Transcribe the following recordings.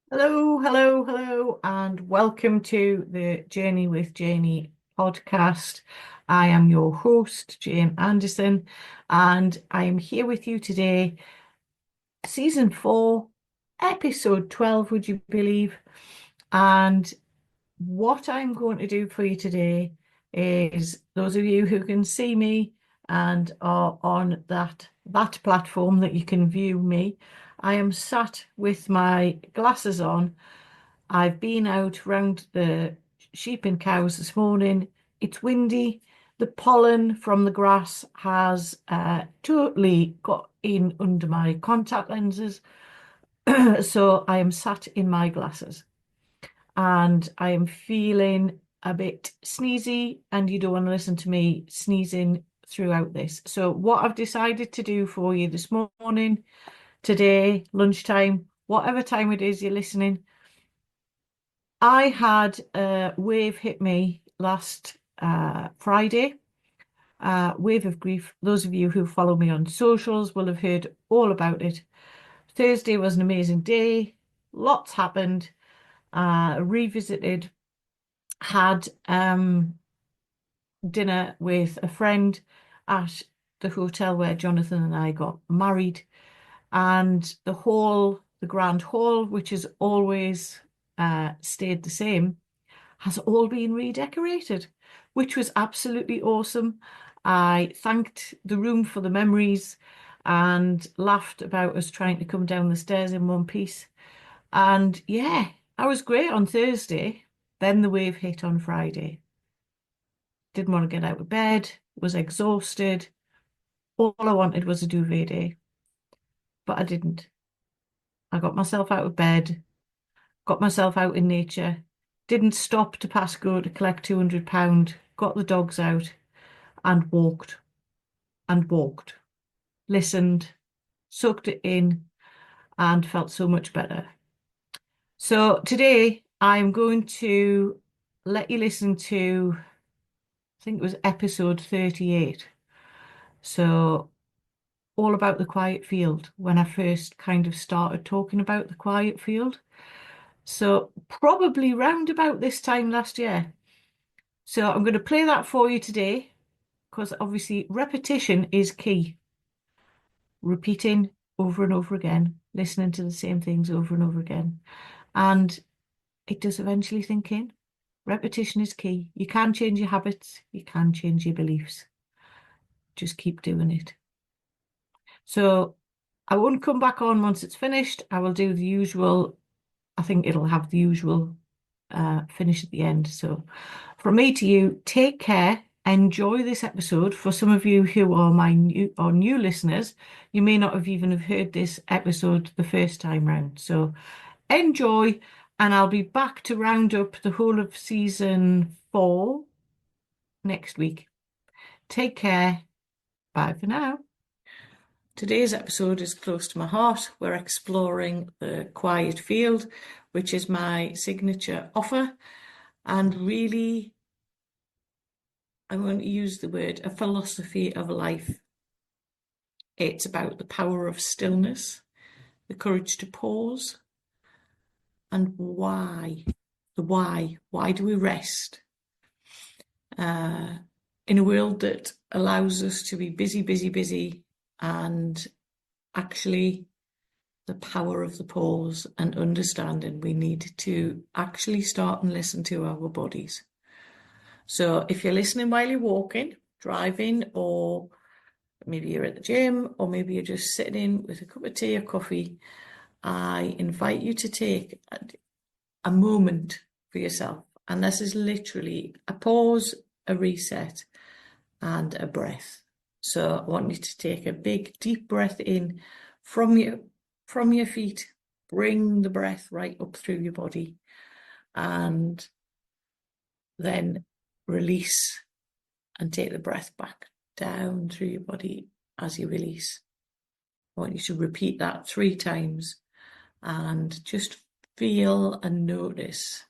Hello, hello, hello, and welcome to the Journey with Janie podcast. I am your host, Jane Anderson, and I am here with you today, season 4, episode 12, would you believe? And what I'm going to do for you today is those of you who can see me and are on that platform that you can view me, I am sat with my glasses on. I've been out round the sheep and cows this morning. It's windy. The pollen from the grass has totally got in under my contact lenses. So I am sat in my glasses and I am feeling a bit sneezy, and you don't want to listen to me sneezing throughout this. So, what I've decided to do for you this morning, today, lunchtime, whatever time it is you're listening, I had a wave hit me last Friday, wave of grief. Those of you who follow me on socials will have heard all about it. Thursday was an amazing day. Lots happened. Revisited, had dinner with a friend at the hotel where Jonathan and I got married, and the grand hall, which has always stayed the same, has all been redecorated, which was absolutely awesome. I thanked the room for the memories and laughed about us trying to come down the stairs in one piece. And yeah, I was great on Thursday. Then the wave hit on Friday. Didn't want to get out of bed, was exhausted. All I wanted was a duvet day, but I didn't. I got myself out of bed, got myself out in nature, didn't stop to pass go to collect £200, got the dogs out and walked, listened, soaked it in, and felt so much better. So today I'm going to let you listen to, I think it was episode 38. So all about the quiet field when I first kind of started talking about the quiet field. So probably round about this time last year. So I'm going to play that for you today because obviously repetition is key. Repeating over and over again, listening to the same things over and over again. And it does eventually sink in. Repetition is key. You can change your habits, you can change your beliefs. Just keep doing it. So I won't come back on once it's finished. I will do the usual, I think it'll have the usual finish at the end. So from me to you, take care. Enjoy this episode. For some of you who are my new listeners, you may not have even have heard this episode the first time round. So enjoy, and I'll be back to round up the whole of season 4 next week. Take care. Bye for now. Today's episode is close to my heart. We're exploring the quiet field, which is my signature offer. And really, I'm going to use the word a philosophy of life. It's about the power of stillness, the courage to pause, and why. The why. Why do we rest? In a world that allows us to be busy, busy, busy, and actually the power of the pause and understanding we need to actually start and listen to our bodies. So if you're listening while you're walking, driving, or maybe you're at the gym, or maybe you're just sitting in with a cup of tea or coffee, I invite you to take a moment for yourself. And this is literally a pause, a reset, and a breath. So I want you to take a big, deep breath in from your feet. Bring the breath right up through your body, and then release and take the breath back down through your body as you release. I want you to repeat that 3 times and just feel and notice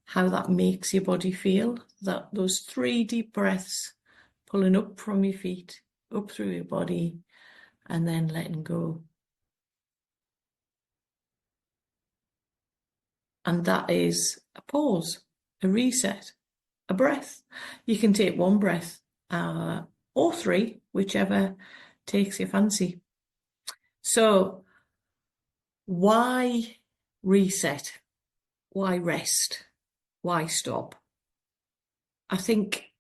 how that makes your body feel. That those 3 deep breaths, pulling up from your feet, up through your body, and then letting go. and that is a pause, a reset, a breath. You can take one breath or three, whichever takes your fancy. So why reset? Why rest? Why stop? I think,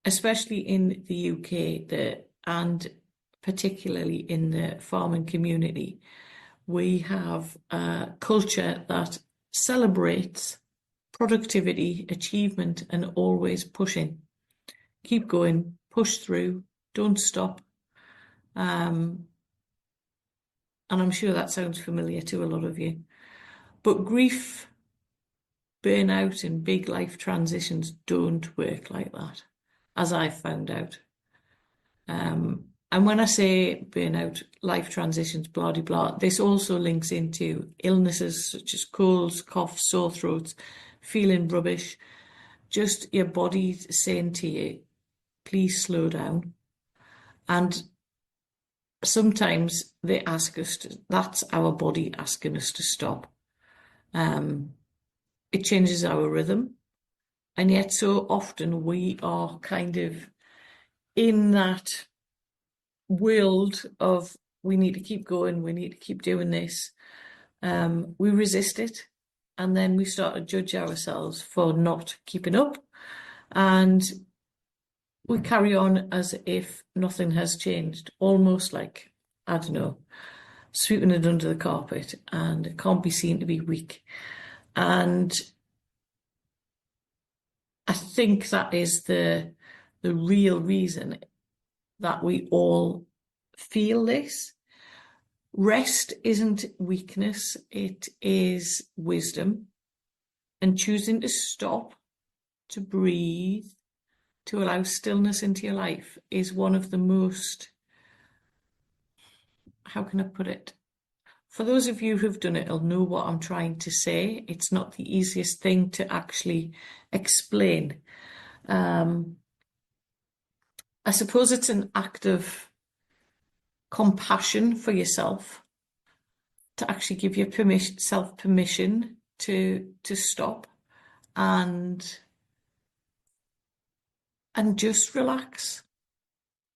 especially in the UK, and particularly in the farming community, we have a culture that celebrates productivity, achievement, and always pushing. Keep going, push through, don't stop. And I'm sure that sounds familiar to a lot of you. But grief, burnout, and big life transitions don't work like that, as I've found out. And when I say burnout, life transitions, blah, blah, blah, this also links into illnesses such as colds, coughs, sore throats, feeling rubbish, just your body saying to you, please slow down. And sometimes they ask us to, that's our body asking us to stop. It changes our rhythm. And yet so often we are kind of in that world of we need to keep going, we need to keep doing this. We resist it, and then we start to judge ourselves for not keeping up, and we carry on as if nothing has changed, almost like, I don't know, sweeping it under the carpet, and it can't be seen to be weak. And I think that is the real reason that we all feel this. Rest isn't weakness, it is wisdom. And choosing to stop, to breathe, to allow stillness into your life is one of the most, how can I put it? For those of you who've done it, will know what I'm trying to say. It's not the easiest thing to actually explain. I suppose it's an act of compassion for yourself to actually give your self permission to stop and just relax,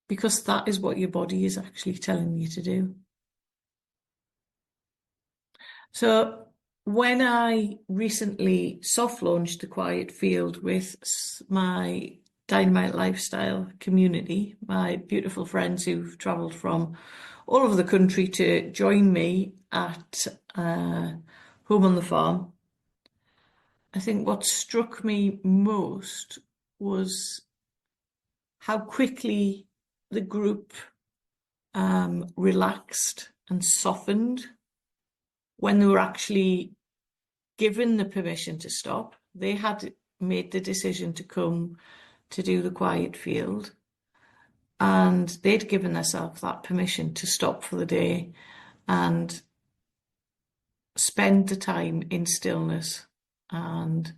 because that is what your body is actually telling you to do. So when I recently soft launched the Quiet Field with my Dynamite Lifestyle community, my beautiful friends who've travelled from all over the country to join me at home on the farm, I think what struck me most was how quickly the group relaxed and softened when they were actually given the permission to stop. They had made the decision to come to do the Quiet Field, and they'd given themselves that permission to stop for the day and spend the time in stillness and,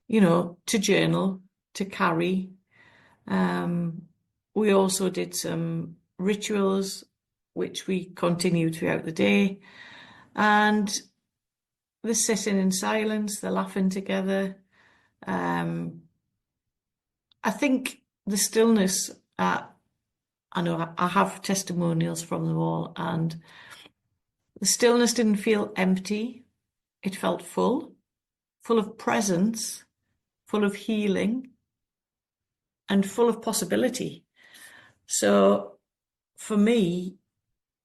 you know, to journal, to carry. We also did some rituals, which we continued throughout the day. And the sitting in silence, the laughing together. I think the stillness, I know I have testimonials from them all, and the stillness didn't feel empty. It felt full of presence, full of healing, and full of possibility. So for me,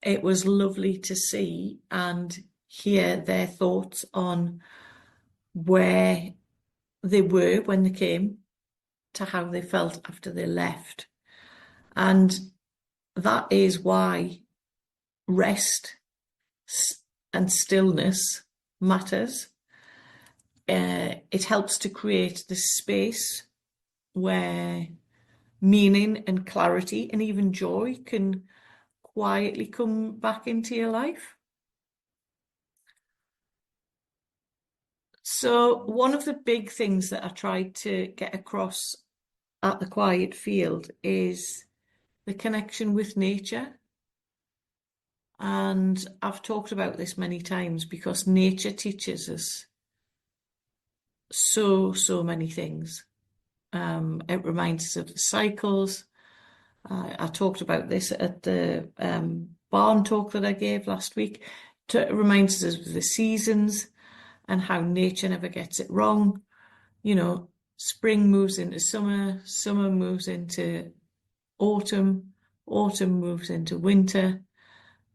it was lovely to see and hear their thoughts on where they were when they came to how they felt after they left. And that is why rest and stillness matters. It helps to create this space where meaning and clarity and even joy can quietly come back into your life. So one of the big things that I tried to get across at the Quiet Field is the connection with nature. And I've talked about this many times because nature teaches us so many things. It reminds us of the cycles. I talked about this at the barn talk that I gave last week. It reminds us of the seasons and how nature never gets it wrong. You know, spring moves into summer, summer moves into autumn, autumn moves into winter.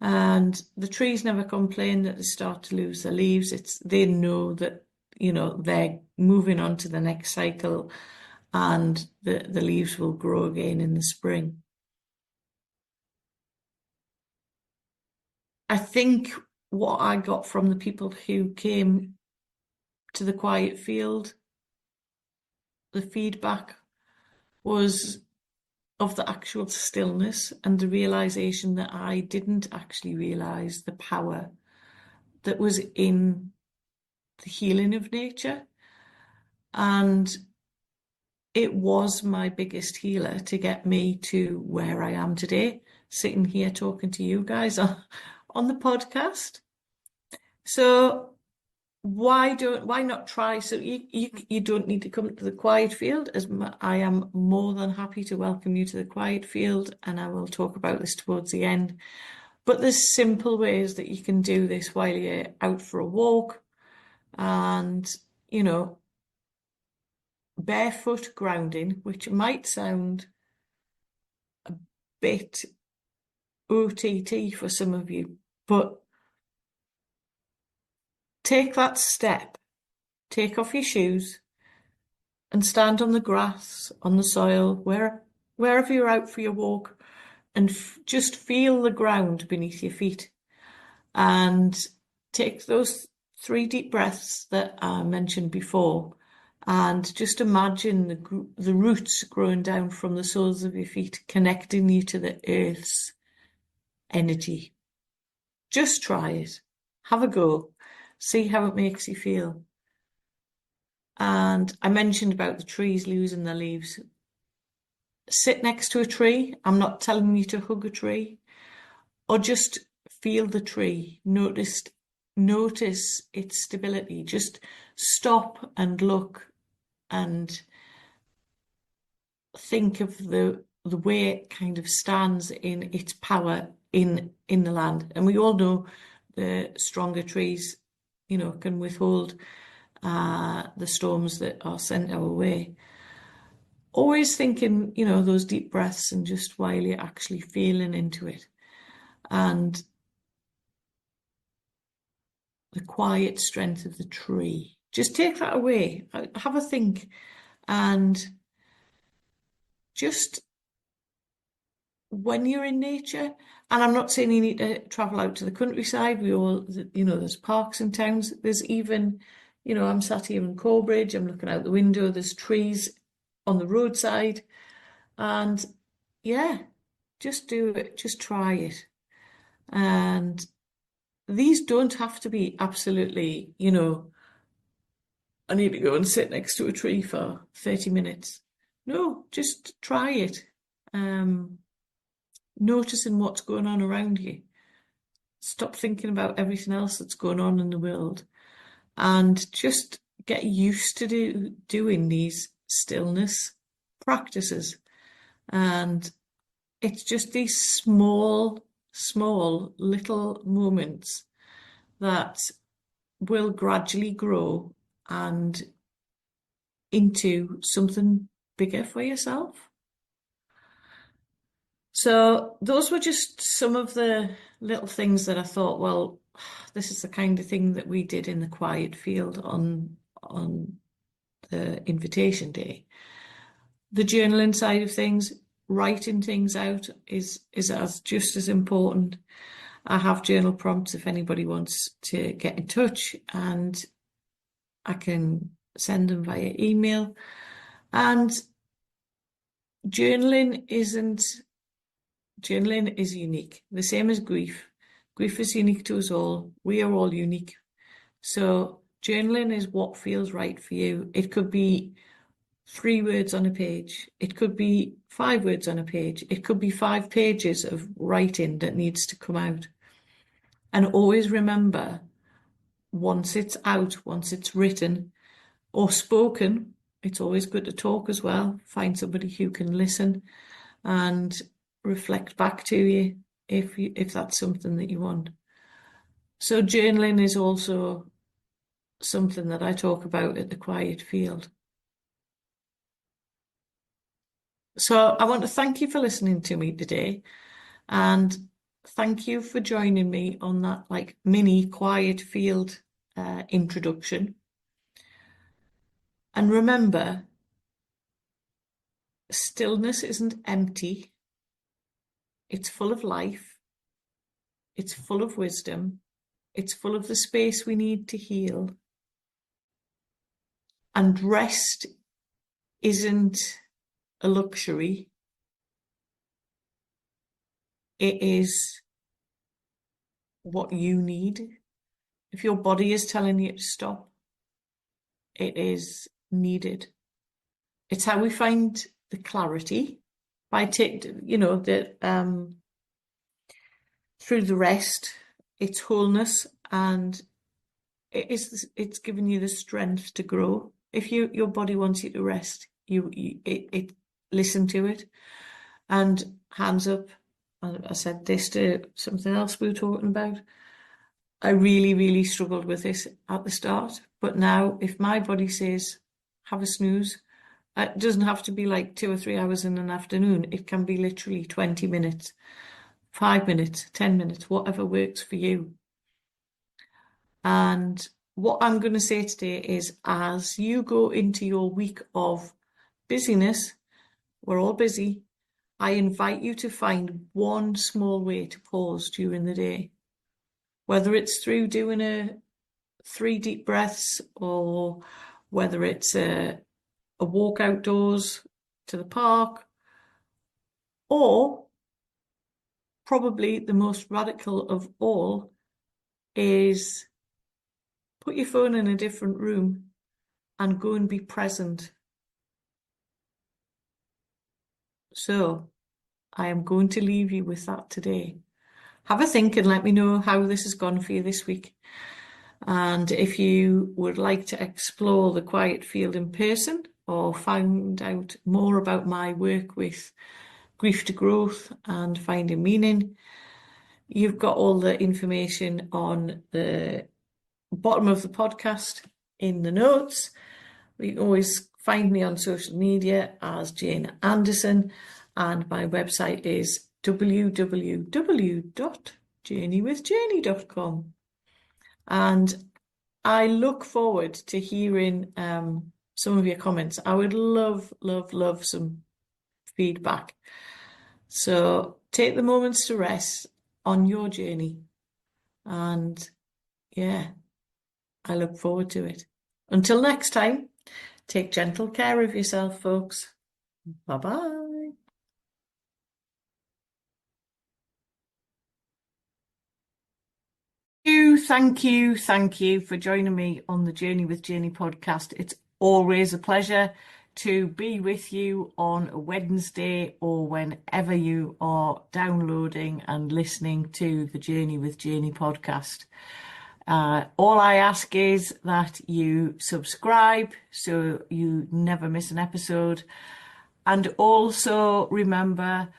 And the trees never complain that they start to lose their leaves. They know that, they're moving on to the next cycle and the leaves will grow again in the spring. I think what I got from the people who came to the quiet field, the feedback was of the actual stillness and the realization that I didn't actually realize the power that was in the healing of nature. And it was my biggest healer to get me to where I am today, sitting here talking to you guys on the podcast. So why not try? So you don't need to come to the quiet field, as I am more than happy to welcome you to the quiet field, and I will talk about this towards the end. But there's simple ways that you can do this while you're out for a walk, and barefoot grounding, which might sound a bit OTT for some of you, but take that step, take off your shoes and stand on the grass, on the soil, wherever you're out for your walk, and just feel the ground beneath your feet. And take those 3 deep breaths that I mentioned before, and just imagine the roots growing down from the soles of your feet, connecting you to the earth's energy. Just try it. Have a go. See how it makes you feel. And I mentioned about the trees losing their leaves. Sit next to a tree. I'm not telling you to hug a tree, or just feel the tree. Notice its stability. Just stop and look and think of the way it kind of stands in its power in the land. And we all know the stronger trees, can withhold the storms that are sent our way. Always thinking, those deep breaths, and just while you're actually feeling into it, and the quiet strength of the tree. Just take that away. Have a think, and just when you're in nature, and I'm not saying you need to travel out to the countryside. We all, there's parks in towns. There's even, I'm sat here in Corbridge, I'm looking out the window, there's trees on the roadside. And yeah, just do it, just try it. And these don't have to be absolutely, I need to go and sit next to a tree for 30 minutes. No, just try it. Noticing what's going on around you. Stop thinking about everything else that's going on in the world, and just get used to doing these stillness practices. And it's just these small little moments that will gradually grow and into something bigger for yourself. So those were just some of the little things that I thought, well, this is the kind of thing that we did in the quiet field on the invitation day. The journaling side of things, writing things out is just as important. I have journal prompts if anybody wants to get in touch, and I can send them via email. And journaling is unique, the same as grief. Grief is unique to us all. We are all unique. So journaling is what feels right for you. It could be 3 words on a page. It could be 5 words on a page. It could be 5 pages of writing that needs to come out. And always remember, once it's out, once it's written, or spoken. It's always good to talk as well. Find somebody who can listen and reflect back to you if that's something that you want. So journaling is also something that I talk about at the Quiet Field. So I want to thank you for listening to me today, and thank you for joining me on that like mini Quiet Field introduction. And remember, stillness isn't empty. It's full of life. It's full of wisdom. It's full of the space we need to heal. And rest isn't a luxury. It is what you need. If your body is telling you to stop, it is needed. It's how we find the clarity by through the rest, it's wholeness, and it's giving you the strength to grow. If your body wants you to rest, it listen to it. And hands up, I said this to something else we were talking about. I really, really struggled with this at the start, but now if my body says have a snooze, it doesn't have to be like 2 or 3 hours in an afternoon. It can be literally 20 minutes, 5 minutes, 10 minutes, whatever works for you. And what I'm going to say today is, as you go into your week of busyness, we're all busy, I invite you to find one small way to pause during the day. Whether it's through doing 3 deep breaths, or whether it's a walk outdoors to the park, or probably the most radical of all is put your phone in a different room and go and be present. So I am going to leave you with that today. Have a think and let me know how this has gone for you this week. And if you would like to explore the Quiet Field in person or find out more about my work with grief to growth and finding meaning, you've got all the information on the bottom of the podcast in the notes. You can always find me on social media as Jane Anderson, and my website is www.journeywithjanie.com. And I look forward to hearing some of your comments. I would love, love, love some feedback. So take the moments to rest on your journey. And yeah, I look forward to it. Until next time, take gentle care of yourself, folks. Bye-bye. Thank you for joining me on the Journey with Janie podcast. It's always a pleasure to be with you on a Wednesday or whenever you are downloading and listening to the Journey with Janie podcast. All I ask is that you subscribe so you never miss an episode. And also remember,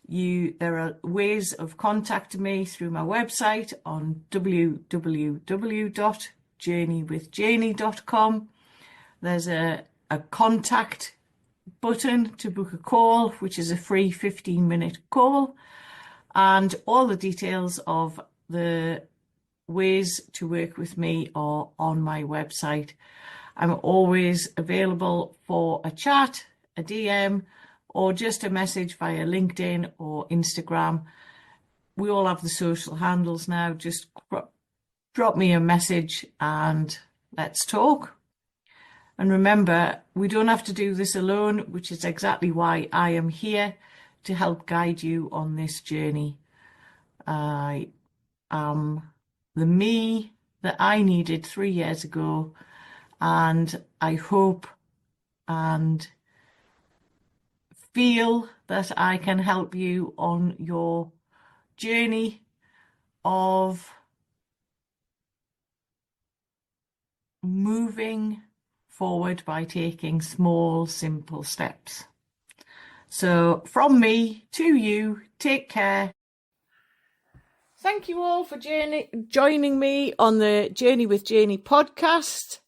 there are ways of contacting me through my website on www.journeywithjanie.com. There's a contact button to book a call, which is a free 15-minute call, and all the details of the ways to work with me are on my website. I'm always available for a chat, a DM, or just a message via LinkedIn or Instagram. We all have the social handles now. Just drop me a message and let's talk. And remember, we don't have to do this alone, which is exactly why I am here to help guide you on this journey. I am the me that I needed 3 years ago, and I hope and feel that I can help you on your journey of moving forward by taking small, simple steps. So from me to you, take care. Thank you all for joining me on the Journey with Janie podcast.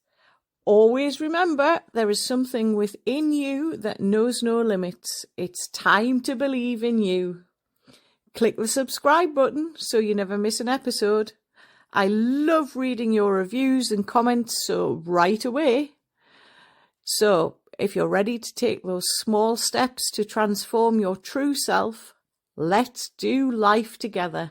Always remember, there is something within you that knows no limits. It's time to believe in you. Click the subscribe button so you never miss an episode. I love reading your reviews and comments, so right away. So, if you're ready to take those small steps to transform your true self, let's do life together.